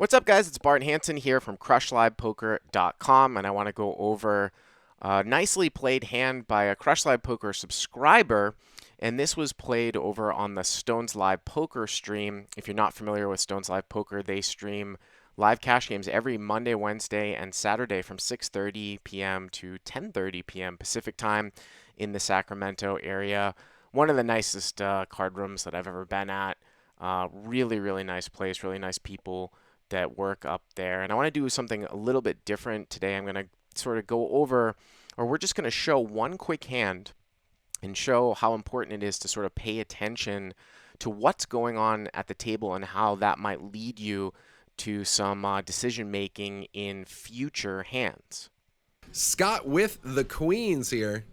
What's up, guys? It's Bart Hanson here from CrushLivePoker.com, and I want to go over a nicely played hand by a Crush Live Poker subscriber, and this was played over on the Stones Live Poker stream. If you're not familiar with Stones Live Poker, they stream live cash games every Monday, Wednesday, and Saturday from 6:30 p.m. to 10:30 p.m. Pacific time in the Sacramento area. One of the nicest card rooms that I've ever been at. Really, really nice place, really nice people that work up there. And I want to do something a little bit different today. I'm going to sort of go over, or we're just going to show one quick hand and show how important it is to sort of pay attention to what's going on at the table and how that might lead you to some decision making in future hands. Scott with the queens here.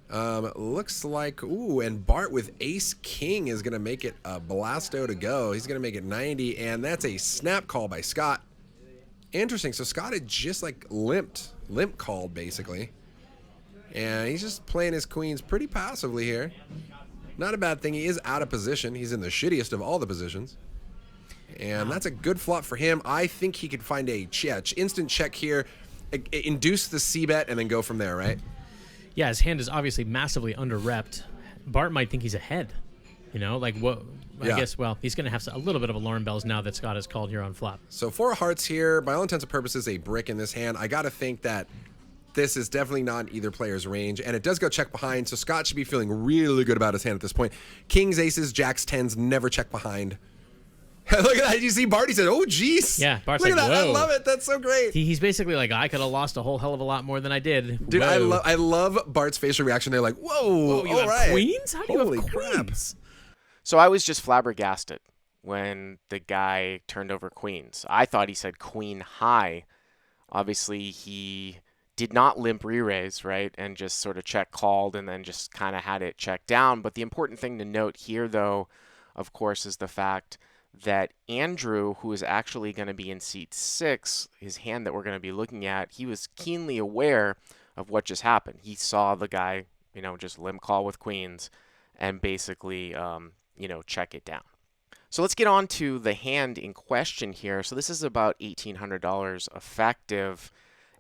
Looks like, ooh, and Bart with ace-king is going to make it a blasto to go. He's going to make it 90, and that's a snap call by Scott. Interesting. So Scott had just like limp called, basically. And he's just playing his queens pretty passively here. Not a bad thing. He is out of position. He's in the shittiest of all the positions. And that's a good flop for him. I think he could find a instant check here, induce the c-bet, and then go from there, right? Yeah, his hand is obviously massively under-repped. Bart might think he's ahead. You know, like what? I guess, well, he's going to have a little bit of alarm bells now that Scott has called here on flop. So 4 of hearts here, by all intents and purposes, a brick in this hand. I got to think that this is definitely not either player's range, and it does go check behind, so Scott should be feeling really good about his hand at this point. Kings, aces, jacks, tens, never check behind. Look at that. Did you see Bart? He said, oh, jeez. Yeah, Bart's Look like, at that. whoa. I love it. That's so great. He's basically like, I could have lost a whole hell of a lot more than I did. Dude, Whoa. I love Bart's facial reaction. They're like, whoa, You all have right. queens? How do you Holy have crap. queens? So I was just flabbergasted when the guy turned over queens. I thought he said queen high. Obviously, he did not limp re-raise, right, and just sort of check called and then just kind of had it checked down. But the important thing to note here, though, of course, is the fact that Andrew, who is actually going to be in seat 6, his hand that we're going to be looking at, he was keenly aware of what just happened. He saw the guy, just limp call with queens and basically, check it down. So let's get on to the hand in question here. So this is about $1,800 effective,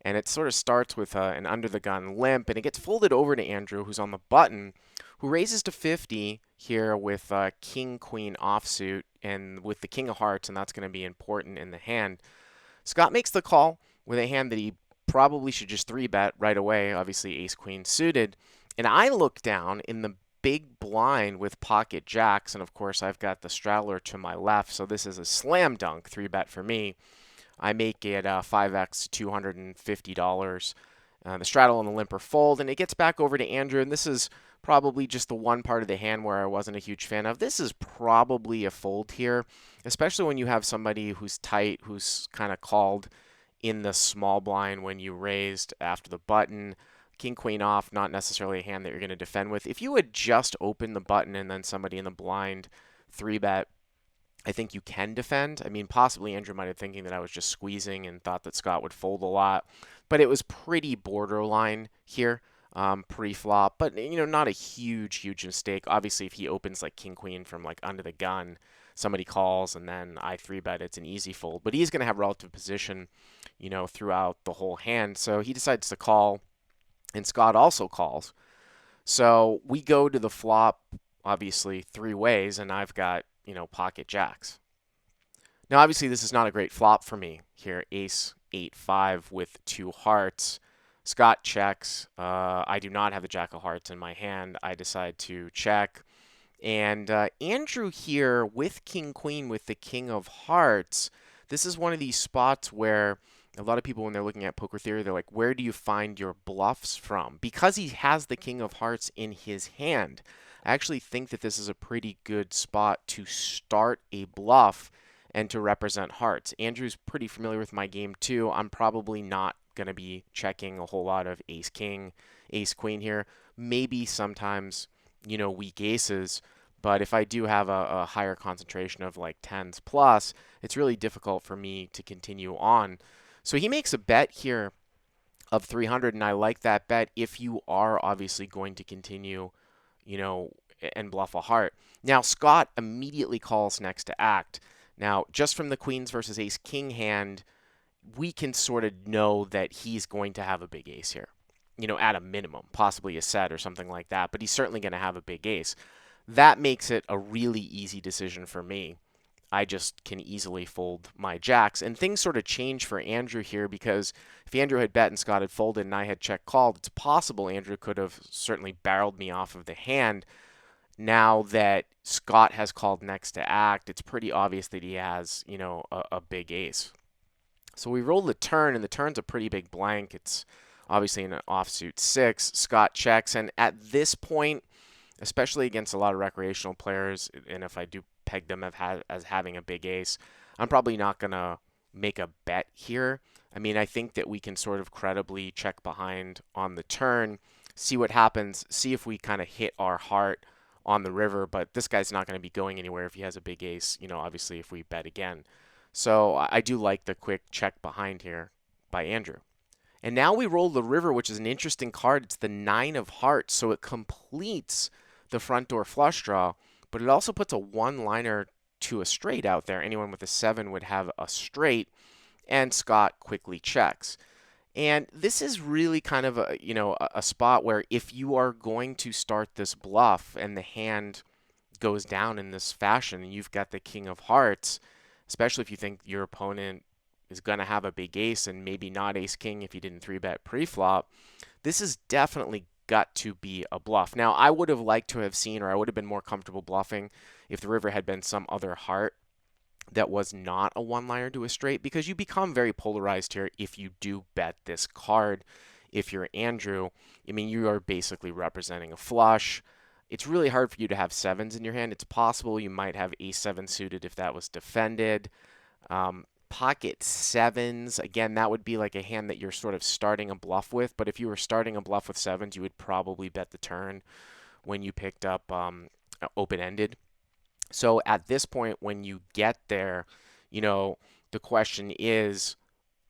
and it sort of starts with an under-the-gun limp, and it gets folded over to Andrew, who's on the button, who raises to 50 here with king-queen offsuit, and with the king of hearts, and that's going to be important in the hand. Scott makes the call with a hand that he probably should just 3-bet right away, obviously ace-queen suited, and I look down in the big blind with pocket jacks, and of course I've got the straddler to my left, so this is a slam dunk 3-bet for me. I make it 5x $250. The straddle and the limper fold, and it gets back over to Andrew, and this is probably just the one part of the hand where I wasn't a huge fan of. This is probably a fold here, especially when you have somebody who's tight, who's kind of called in the small blind when you raised after the button. King, queen off, not necessarily a hand that you're going to defend with. If you had just opened the button and then somebody in the blind 3-bet, I think you can defend. I mean, possibly Andrew might have thinking that I was just squeezing and thought that Scott would fold a lot, but it was pretty borderline here. Pre-flop, but not a huge mistake. Obviously, if he opens like king queen from like under the gun, somebody calls and then I 3-bet, it's an easy fold. But he's going to have relative position, throughout the whole hand. So he decides to call, and Scott also calls. So we go to the flop, obviously 3 ways, and I've got pocket jacks. Now, obviously, this is not a great flop for me here. Ace 8-5 with 2 hearts. Scott checks. I do not have the jack of hearts in my hand. I decide to check. And Andrew here with king queen with the king of hearts. This is one of these spots where a lot of people, when they're looking at poker theory, they're like, where do you find your bluffs from? Because he has the king of hearts in his hand, I actually think that this is a pretty good spot to start a bluff and to represent hearts. Andrew's pretty familiar with my game too. I'm probably not going to be checking a whole lot of ace king, ace queen here. Maybe sometimes, weak aces, but if I do have a higher concentration of like 10s plus, it's really difficult for me to continue on. So he makes a bet here of 300, and I like that bet if you are obviously going to continue, and bluff a heart. Now, Scott immediately calls next to act, Now, just from the queens versus ace king hand, we can sort of know that he's going to have a big ace here. At a minimum, possibly a set or something like that, but he's certainly going to have a big ace. That makes it a really easy decision for me. I just can easily fold my jacks. And things sort of change for Andrew here, because if Andrew had bet and Scott had folded and I had check called, it's possible Andrew could have certainly barreled me off of the hand. Now that Scott has called next to act, it's pretty obvious that he has, a big ace. So we roll the turn, and the turn's a pretty big blank. It's obviously in an offsuit 6. Scott checks, and at this point, especially against a lot of recreational players, and if I do peg them as having a big ace, I'm probably not going to make a bet here. I mean, I think that we can sort of credibly check behind on the turn, see what happens, see if we kind of hit our heart on the river, but this guy's not going to be going anywhere if he has a big ace, obviously if we bet again. So I do like the quick check behind here by Andrew. And now we roll the river, which is an interesting card. It's the 9 of hearts, so it completes the front door flush draw, but it also puts a one-liner to a straight out there. Anyone with a 7 would have a straight, and Scott quickly checks. And this is really kind of a spot where if you are going to start this bluff and the hand goes down in this fashion and you've got the king of hearts, especially if you think your opponent is going to have a big ace and maybe not ace king if you didn't 3-bet pre-flop, this is definitely got to be a bluff. Now, I would have liked to have seen, or I would have been more comfortable bluffing if the river had been some other heart that was not a one-liner to a straight, because you become very polarized here if you do bet this card. If you're Andrew, I mean, you are basically representing a flush. It's really hard for you to have 7s in your hand. It's possible you might have ace 7 suited if that was defended. Pocket 7s, again, that would be like a hand that you're sort of starting a bluff with, but if you were starting a bluff with 7s, you would probably bet the turn when you picked up open-ended. So at this point, when you get there, the question is,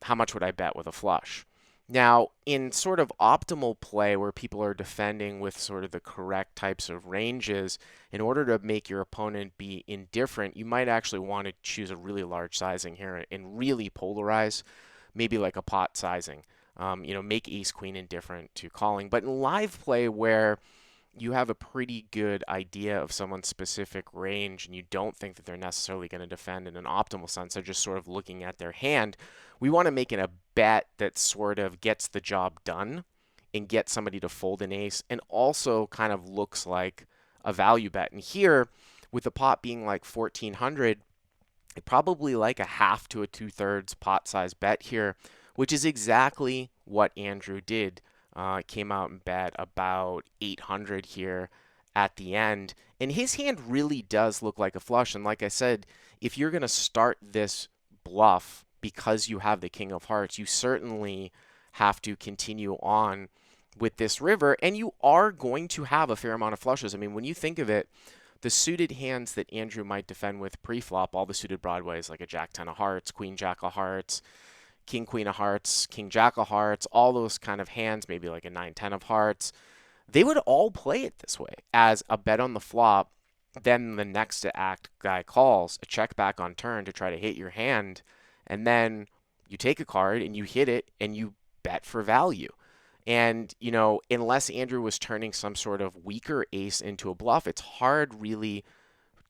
how much would I bet with a flush? Now, in sort of optimal play where people are defending with sort of the correct types of ranges, in order to make your opponent be indifferent, you might actually want to choose a really large sizing here and really polarize, maybe like a pot sizing. Make ace-queen indifferent to calling. But in live play where you have a pretty good idea of someone's specific range and you don't think that they're necessarily going to defend in an optimal sense, they're just sort of looking at their hand, we want to make it a bet that sort of gets the job done and get somebody to fold an ace and also kind of looks like a value bet. And here, with the pot being like 1,400, probably like a half to a 2/3 pot size bet here, which is exactly what Andrew did. Came out and bet about 800 here at the end. And his hand really does look like a flush. And like I said, if you're going to start this bluff because you have the king of hearts, you certainly have to continue on with this river. And you are going to have a fair amount of flushes. I mean, when you think of it, the suited hands that Andrew might defend with pre-flop, all the suited broadways, like a jack 10 of hearts, queen jack of hearts, king, queen of hearts, king, jack of hearts, all those kind of hands, maybe like a 9, 10 of hearts, they would all play it this way as a bet on the flop. Then the next to act guy calls a check back on turn to try to hit your hand. And then you take a card and you hit it and you bet for value. And, unless Andrew was turning some sort of weaker ace into a bluff, it's hard really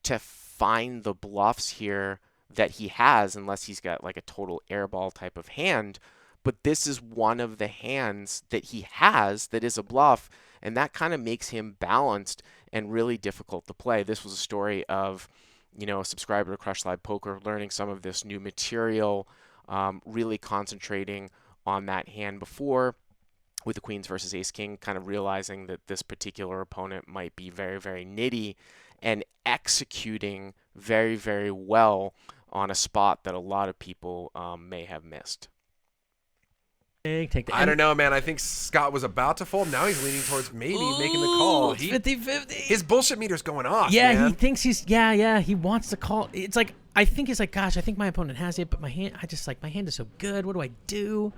to find the bluffs here that he has unless he's got like a total airball type of hand. But this is one of the hands that he has that is a bluff, and that kind of makes him balanced and really difficult to play. This was a story of, a subscriber to StonesLivePoker learning some of this new material, really concentrating on that hand before with the queens versus ace king, kind of realizing that this particular opponent might be very, very nitty and executing very, very well on a spot that a lot of people may have missed. I don't know, man. I think Scott was about to fold. Now he's leaning towards maybe making the call. 50-50. His bullshit meter's going off, Yeah, man. he thinks he wants to call. It's like, I think it's like, gosh, I think my opponent has it, but my hand is so good. What do I do?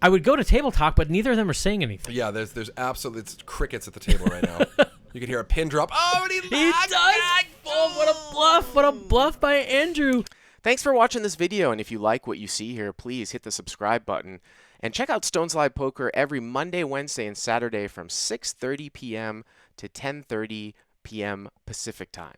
I would go to table talk, but neither of them are saying anything. Yeah, there's absolutely, it's crickets at the table right now. You can hear a pin drop. Oh, and he does fold. What a bluff by Andrew. Thanks for watching this video, and if you like what you see here, please hit the subscribe button. And check out Stones Live Poker every Monday, Wednesday, and Saturday from 6:30 p.m. to 10:30 p.m. Pacific Time.